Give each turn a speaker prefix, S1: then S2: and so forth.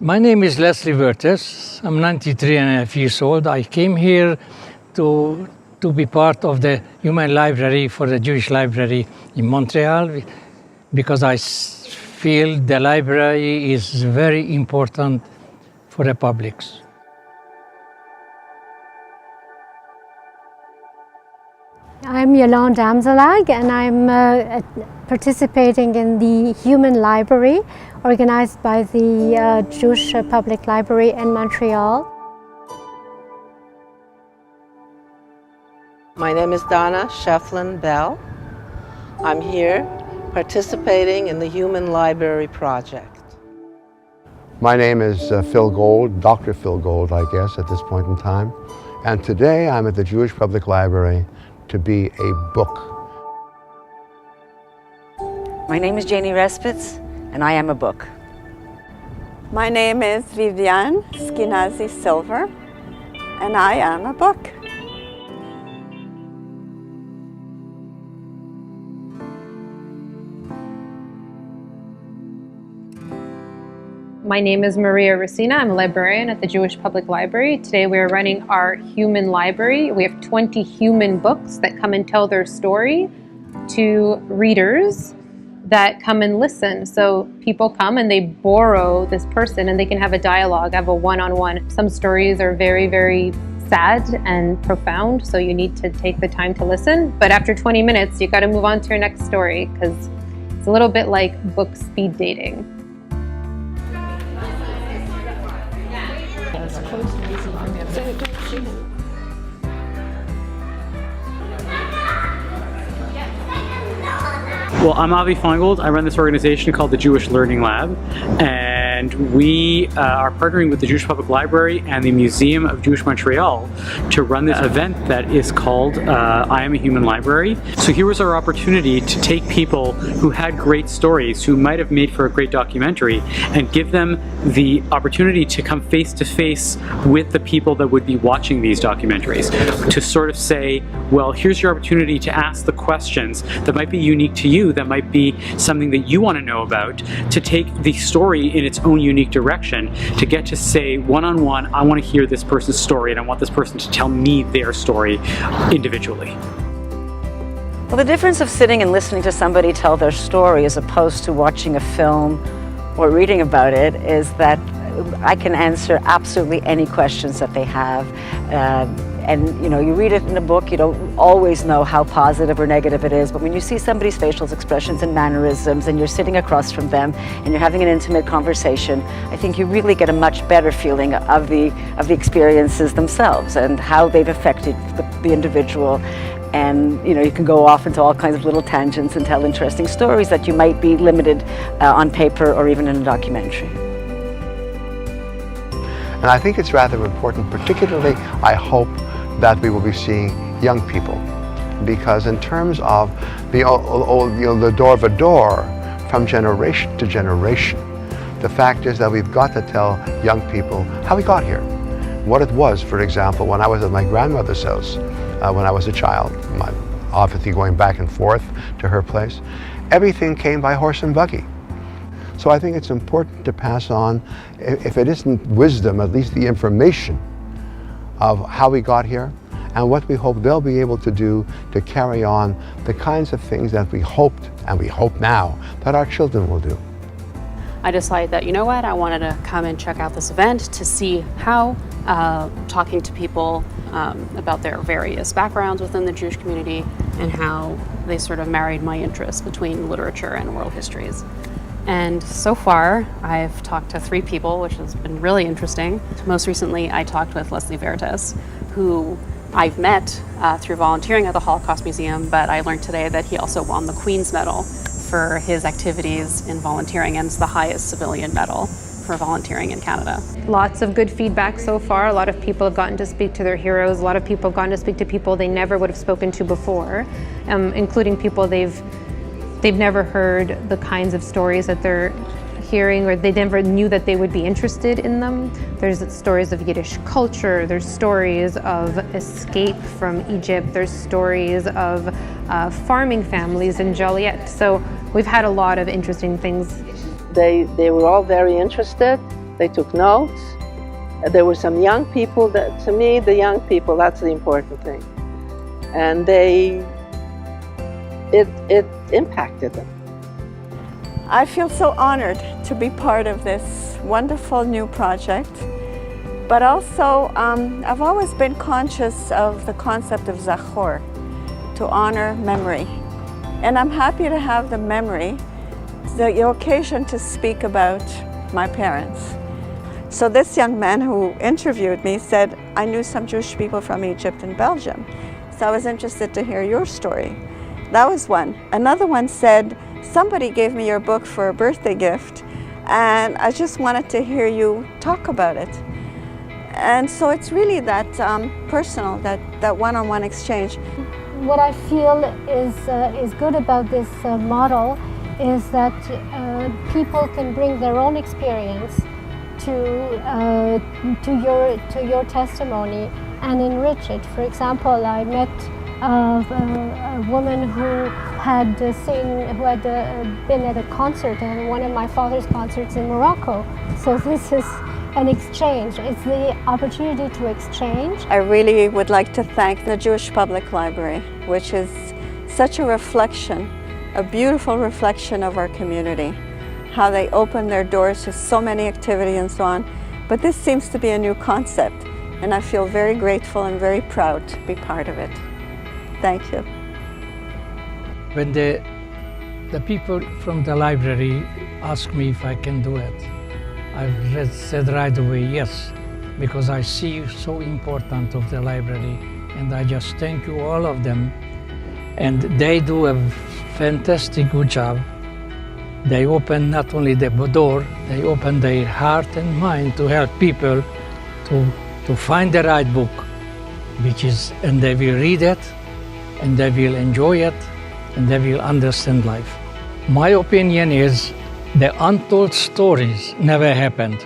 S1: My name is Leslie Vertes. I'm 93 and a half years old. I came here to be part of the Human Library for the Jewish Library in Montreal because I feel the library is very important for the publics.
S2: I'm Yolande Amzalag and I'm participating in the Human Library organized by the Jewish Public Library in Montreal.
S3: My name is Donna Shefflin Bell. I'm here participating in the Human Library Project.
S4: My name is Phil Gold, Dr. Phil Gold, I guess, at this point in time. And today I'm at the Jewish Public Library to be a book.
S5: My name is Janie Respitz, and I am a book.
S6: My name is Viviane Skinazi Silver, and I am a book.
S7: My name is Maria Racina. I'm a librarian at the Jewish Public Library. Today we are running our Human Library. We have 20 human books that come and tell their story to readers that come and listen. So people come and they borrow this person and they can have a dialogue, have a one-on-one. Some stories are very, very sad and profound, so you need to take the time to listen. But after 20 minutes, you got to move on to your next story because it's a little bit like book speed dating.
S8: Well, I'm Avi Feingold. I run this organization called the Jewish Learning Lab, and we are partnering with the Jewish Public Library and the Museum of Jewish Montreal to run this event that is called I Am a Human Library. So here was our opportunity to take people who had great stories, who might have made for a great documentary, and give them the opportunity to come face to face with the people that would be watching these documentaries, to sort of say, well, here's your opportunity to ask the questions that might be unique to you, that might be something that you want to know about, to take the story in its own unique direction, to get to say one-on-one, I want to hear this person's story and I want this person to tell me their story individually.
S5: Well, the difference of sitting and listening to somebody tell their story as opposed to watching a film or reading about it is that I can answer absolutely any questions that they have. And you know, you read it in a book, you don't always know how positive or negative it is, but when you see somebody's facial expressions and mannerisms and you're sitting across from them and you're having an intimate conversation, I think you really get a much better feeling of the experiences themselves and how they've affected the individual. And you know, you can go off into all kinds of little tangents and tell interesting stories that you might be limited on paper or even in a documentary.
S4: And I think it's rather important, particularly, I hope, that we will be seeing young people. Because in terms of the door of a door from generation to generation, the fact is that we've got to tell young people how we got here. What it was, for example, when I was at my grandmother's house, when I was a child, obviously going back and forth to her place, everything came by horse and buggy. So I think it's important to pass on, if it isn't wisdom, at least the information of how we got here and what we hope they'll be able to do to carry on the kinds of things that we hoped, and we hope now, that our children will do.
S9: I decided that, you know what, I wanted to come and check out this event to see how talking to people about their various backgrounds within the Jewish community and how they sort of married my interest between literature and oral histories. And so far, I've talked to 3 people, which has been really interesting. Most recently, I talked with Leslie Vertes, who I've met through volunteering at the Holocaust Museum, but I learned today that he also won the Queen's Medal for his activities in volunteering, and it's the highest civilian medal for volunteering in Canada.
S7: Lots of good feedback so far. A lot of people have gotten to speak to their heroes. A lot of people have gotten to speak to people they never would have spoken to before, including people they've never heard the kinds of stories that they're hearing, or they never knew that they would be interested in them. There's stories of Yiddish culture, there's stories of escape from Egypt, there's stories of farming families in Joliet. So we've had a lot of interesting things.
S3: They were all very interested. They took notes. There were some young people that, to me, the young people, that's the important thing. And it impacted them.
S6: I feel so honored to be part of this wonderful new project, but also I've always been conscious of the concept of zachor, to honor memory. And I'm happy to have the memory, the occasion to speak about my parents. So this young man who interviewed me said, I knew some Jewish people from Egypt and Belgium. So I was interested to hear your story. That was one. Another one said, somebody gave me your book for a birthday gift, and I just wanted to hear you talk about it. And so it's really that personal, that one-on-one exchange.
S2: What I feel is good about this model is that people can bring their own experience to your testimony and enrich it. For example, I met a woman who had been at a concert, one of my father's concerts in Morocco. So this is an exchange. It's the opportunity to exchange.
S6: I really would like to thank the Jewish Public Library, which is such a reflection, a beautiful reflection of our community, how they open their doors to so many activities and so on. But this seems to be a new concept, and I feel very grateful and very proud to be part of it. Thank you.
S1: When the people from the library asked me if I can do it, I said right away yes, because I see so important of the library, and I just thank you all of them. And they do a fantastic good job. They open not only the door, they open their heart and mind to help people to find the right book, and they will read it, and they will enjoy it, and they will understand life. My opinion is the untold stories never happened.